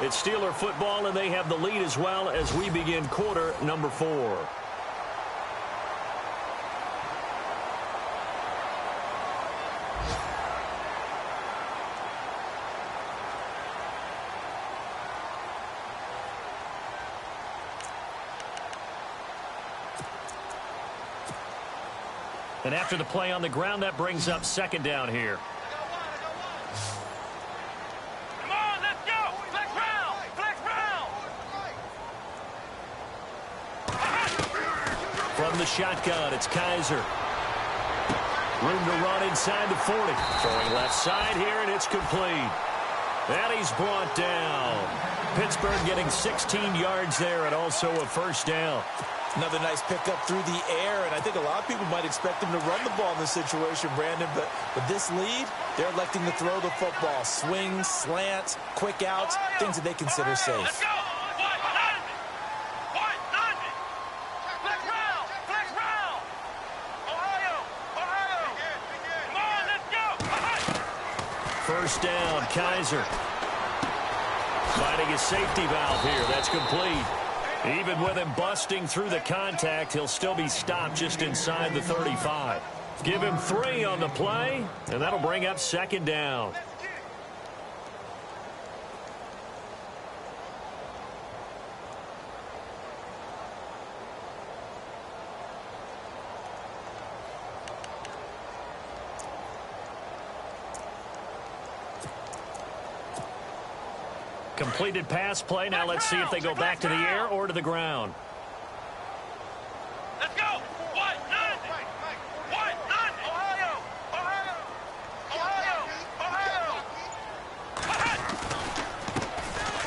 It's Steeler football, and they have the lead as well as we begin quarter number 4. And after the play on the ground, that brings up 2nd down here.
Come on, let's go. Flex round. Flex round.
From the shotgun, it's Kaiser. Room to run inside the 40. Throwing left side here, and it's complete. And he's brought down. Pittsburgh getting 16 yards there and also a first down.
Another nice pickup through the air, and I think a lot of people might expect him to run the ball in this situation, Brandon, but with this lead, they're electing to throw the football. Swings, slants, quick outs, things that they consider safe.
Let's go. Flex round. Flex round. Ohio. Come on, let's go.
First down, Kaiser. Finding a safety valve here. That's complete. Even with him busting through the contact, he'll still be stopped just inside the 35. Give him 3 on the play, and that'll bring up second down. Completed pass play. Now let's see if they go back to the air or to the ground.
Let's go. Ohio.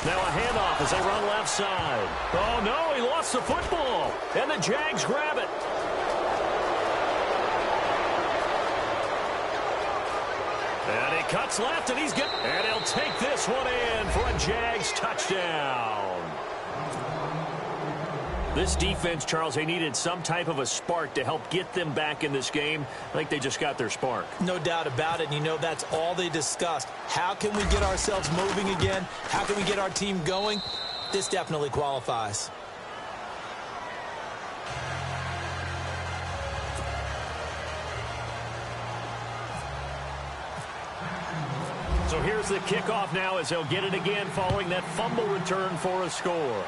Now a handoff as they run left side. Oh, no, he lost the football. And the Jags grab it. And he cuts left, and and he'll take this one in for a Jags touchdown. This defense, Charles, they needed some type of a spark to help get them back in this game. I think they just got their spark.
No doubt about it. And, you know, that's all they discussed. How can we get ourselves moving again? How can we get our team going? This definitely qualifies.
So here's the kickoff now as they'll get it again following that fumble return for a score.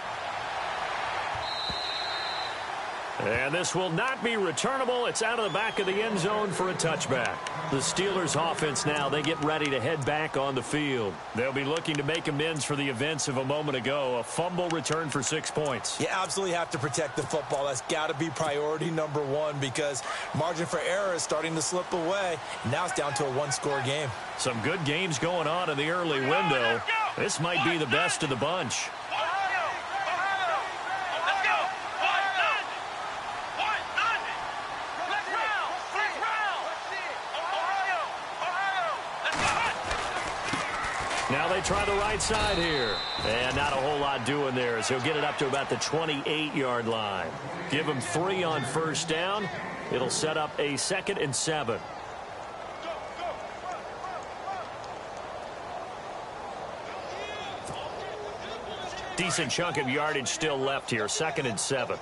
And this will not be returnable. It's out of the back of the end zone for a touchback. The Steelers offense now, they get ready to head back on the field. They'll be looking to make amends for the events of a moment ago. A fumble return for 6 points.
You absolutely have to protect the football. That's got to be priority number one because margin for error is starting to slip away. Now it's down to a one-score game.
Some good games going on in the early window. This might be the best of the bunch. Now they try the right side here. And not a whole lot doing there as he'll get it up to about the 28-yard line. Give him 3 on first down. It'll set up a 2nd and 7. Decent chunk of yardage still left here. 2nd and 7.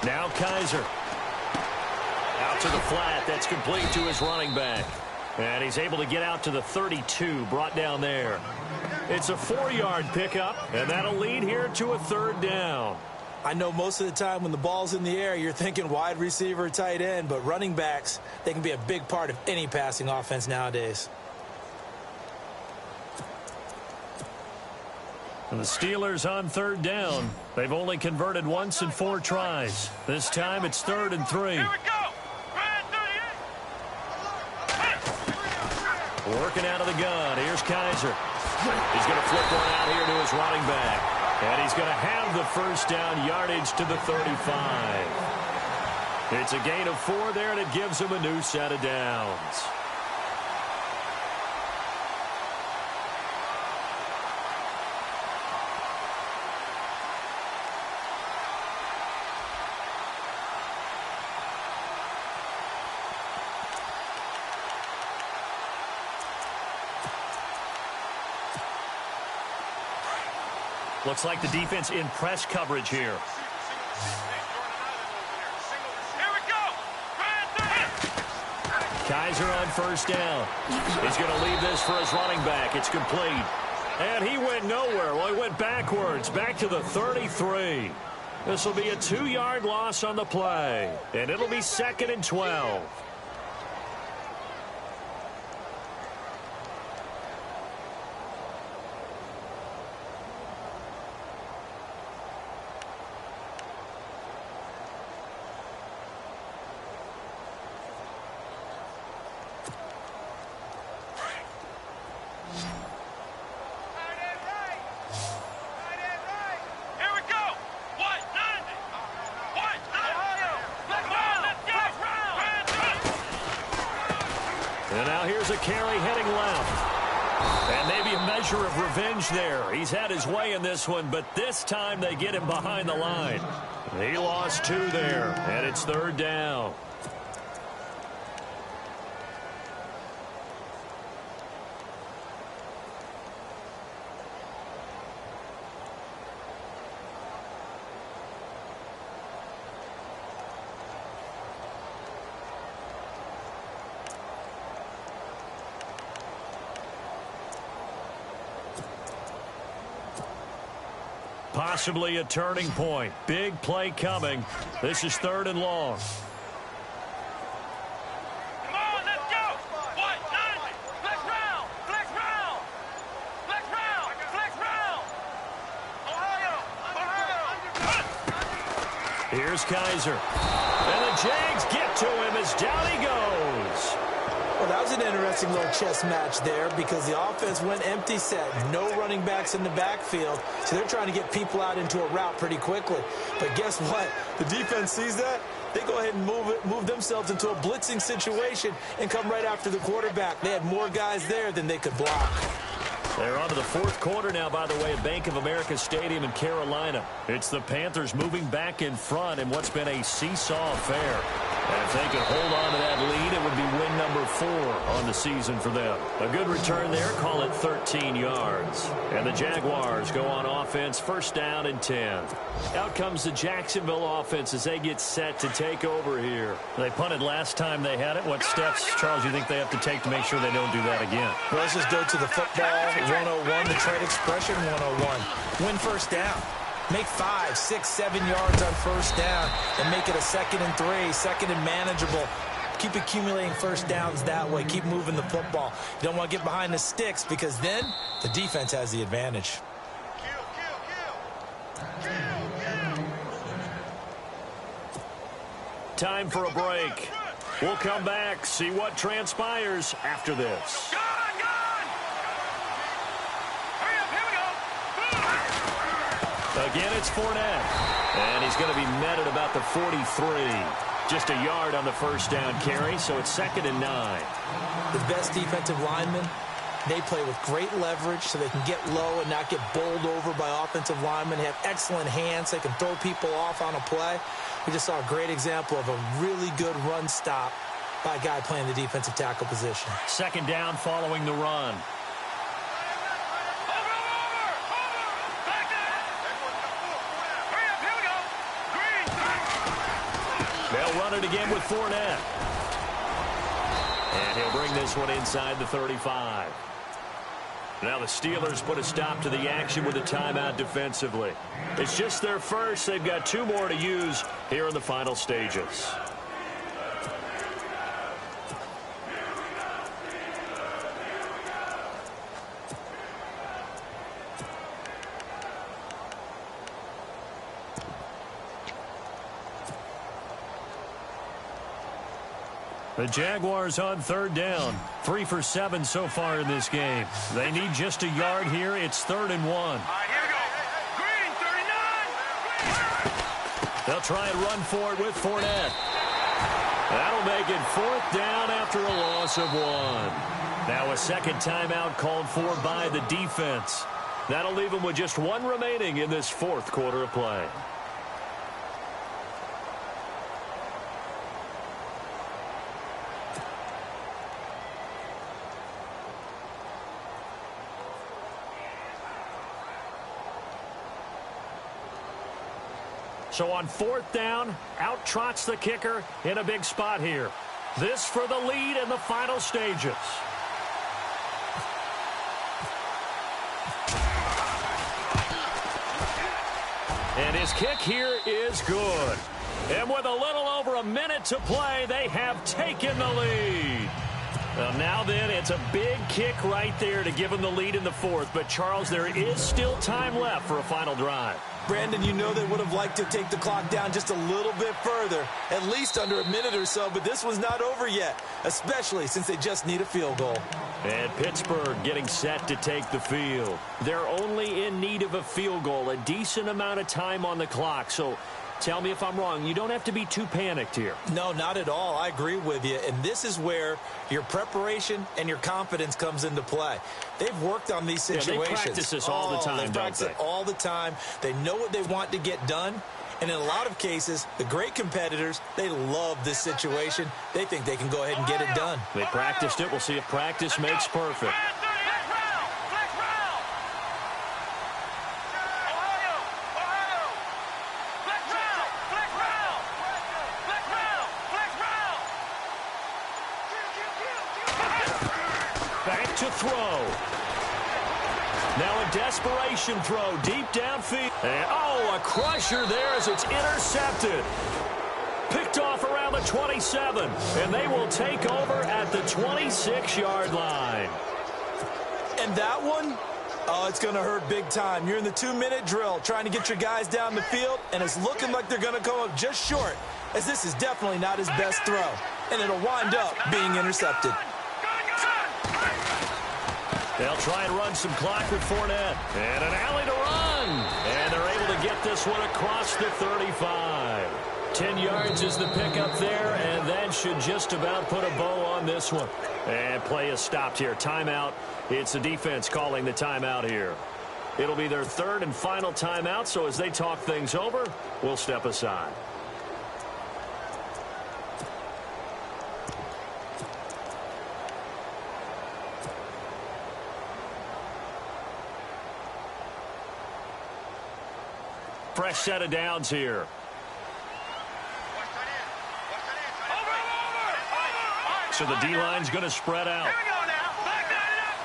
Now Kaiser. Out to the flat. That's complete to his running back. And he's able to get out to the 32, brought down there. It's a 4-yard pickup, and that'll lead here to a 3rd down.
I know most of the time when the ball's in the air, you're thinking wide receiver, tight end, but running backs, they can be a big part of any passing offense nowadays.
And the Steelers on 3rd down. They've only converted once in 4 tries. This time it's 3rd and 3.
Here we go.
Working out of the gun. Here's Kaiser. He's going to flip one out here to his running back. And he's going to have the first down yardage to the 35. It's a gain of 4 there, and it gives him a new set of downs. Looks like the defense in press coverage here.
Here we go.
Kaiser on first down. He's going to leave this for his running back. It's complete. And he went nowhere. Well, he went backwards, back to the 33. This will be a 2-yard loss on the play. And it'll be 2nd and 12. There's a carry heading left. And maybe a measure of revenge there. He's had his way in this one, but this time they get him behind the line. He lost 2 there, and it's 3rd down. Possibly a turning point. Big play coming. This is 3rd and long.
Come on, let's go! What? Nine! Flex round! Flex round! Flex round! Flex round! Ohio! Ohio!
Here's Kaiser. And the Jags get to him as down he goes.
Well, that was an interesting little chess match there because the offense went empty set. No running backs in the backfield, so they're trying to get people out into a route pretty quickly. But guess what? The defense sees that. They go ahead and move themselves into a blitzing situation and come right after the quarterback. They had more guys there than they could block.
They're on to the 4th quarter now, by the way, at Bank of America Stadium in Carolina. It's the Panthers moving back in front in what's been a seesaw affair. And if they could hold on to that lead, it would be win number 4 on the season for them. A good return there, call it 13 yards. And the Jaguars go on offense, 1st down and 10. Out comes the Jacksonville offense as they get set to take over here. They punted last time they had it. What steps, Charles, you think they have to take to make sure they don't do that again?
Well, let's just go to the football 101, the trade expression 101. Win 1st down. Make 5, 6, 7 yards on 1st down and make it a 2nd and 3, 2nd and manageable. Keep accumulating 1st downs that way. Keep moving the football. You don't want to get behind the sticks because then the defense has the advantage.
Time for a break. We'll come back, see what transpires after this. Again, it's Fournette. And he's going to be met at about the 43. Just a yard on the 1st down carry, so it's 2nd and 9.
The best defensive linemen, they play with great leverage so they can get low and not get bowled over by offensive linemen. They have excellent hands. They can throw people off on a play. We just saw a great example of a really good run stop by a guy playing the defensive tackle position.
2nd down following the run. They'll run it again with Fournette. And he'll bring this one inside the 35. Now the Steelers put a stop to the action with a timeout defensively. It's just their first. They've got 2 more to use here in the final stages. The Jaguars on 3rd down. 3 for 7 so far in this game. They need just a yard here. It's 3rd and 1.
All right, here we go. Green, 39.
They'll try and run for it with Fournette. That'll make it 4th down after a loss of 1. Now a 2nd timeout called for by the defense. That'll leave them with just 1 remaining in this 4th quarter of play. So on 4th down, out trots the kicker in a big spot here. This for the lead in the final stages. And his kick here is good. And with a little over a minute to play, they have taken the lead. Well, now then, it's a big kick right there to give them the lead in the 4th. But, Charles, there is still time left for a final drive.
Brandon, you know they would have liked to take the clock down just a little bit further, at least under a minute or so, but this was not over yet, especially since they just need a field goal.
And Pittsburgh getting set to take the field. They're only in need of a field goal, a decent amount of time on the clock, so Tell me if I'm wrong. You don't have to be too panicked here.
No, not at all. I agree with you. And this is where your preparation and your confidence comes into play. They've worked on these situations.
Yeah, they practice this all the time,
They practice it all the time. They know what they want to get done. And in a lot of cases, the great competitors, they love this situation. They think they can go ahead and get it done.
They practiced it. We'll see if practice makes perfect. Back to throw. Now a desperation throw deep downfield. And, a crusher there as it's intercepted. Picked off around the 27. And they will take over at the 26-yard line.
And that one, it's going to hurt big time. You're in the 2-minute drill trying to get your guys down the field, and it's looking like they're going to come up just short, as this is definitely not his best throw. And it'll wind up being intercepted.
They'll try and run some clock with Fournette. And an alley to run. And they're able to get this one across the 35. 10 yards is the pickup there, and that should just about put a bow on this one. And play is stopped here. Timeout. It's the defense calling the timeout here. It'll be their third and final timeout, so as they talk things over, we'll step aside. Fresh set of downs here. So the D-line's going to spread out.
Here we go now. Back that up.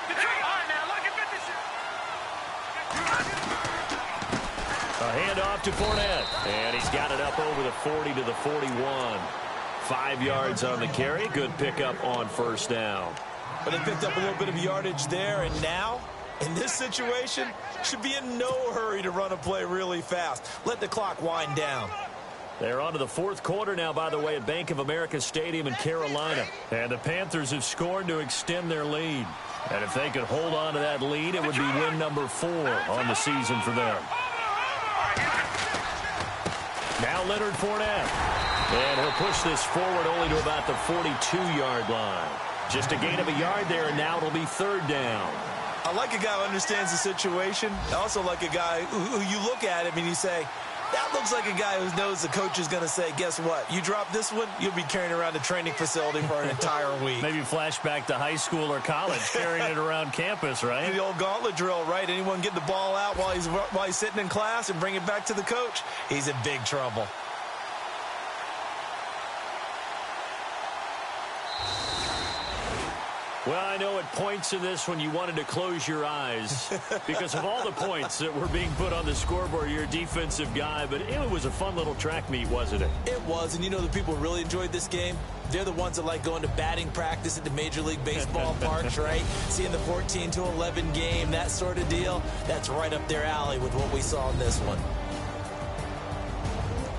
All right, now look at this.
A handoff to Fournette. And he's got it up over the 40 to the 41. 5 yards on the carry. Good pickup on first down.
But they picked up a little bit of yardage there, and now, in this situation, should be in no hurry to run a play really fast. Let the clock wind down.
They're on to the fourth quarter now, by the way, at Bank of America Stadium in Carolina. And the Panthers have scored to extend their lead. And if they could hold on to that lead, it would be win number 4 on the season for them. Now Leonard Fournette. And he'll push this forward only to about the 42-yard line. Just a gain of a yard there, and now it'll be third down.
I like a guy who understands the situation. I also like a guy who you look at him and you say, that looks like a guy who knows the coach is going to say, guess what? You drop this one, you'll be carrying around the training facility for an entire week.
Maybe flashback to high school or college, carrying it around campus, right?
The old gauntlet drill, right? Anyone get the ball out while he's sitting in class and bring it back to the coach, he's in big trouble.
Well, I know at points in this one you wanted to close your eyes because of all the points that were being put on the scoreboard. You're a defensive guy, but it was a fun little track meet, wasn't it?
It was, and you know the people who really enjoyed this game? They're the ones that like going to batting practice at the Major League Baseball parks, right? Seeing the 14-11 game, that sort of deal. That's right up their alley with what we saw in this one.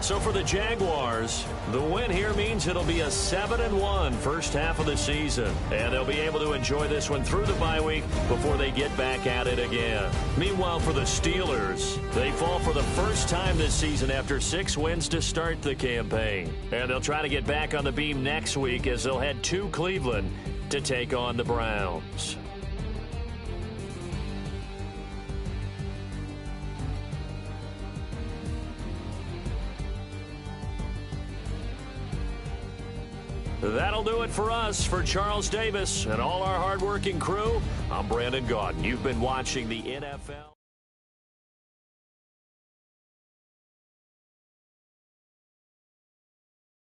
So for the Jaguars, the win here means it'll be a 7-1 first half of the season. And they'll be able to enjoy this one through the bye week before they get back at it again. Meanwhile, for the Steelers, they fall for the first time this season after 6 wins to start the campaign. And they'll try to get back on the beam next week as they'll head to Cleveland to take on the Browns. That'll do it for us. For Charles Davis and all our hardworking crew, I'm Brandon Gaudin. You've been watching the NFL.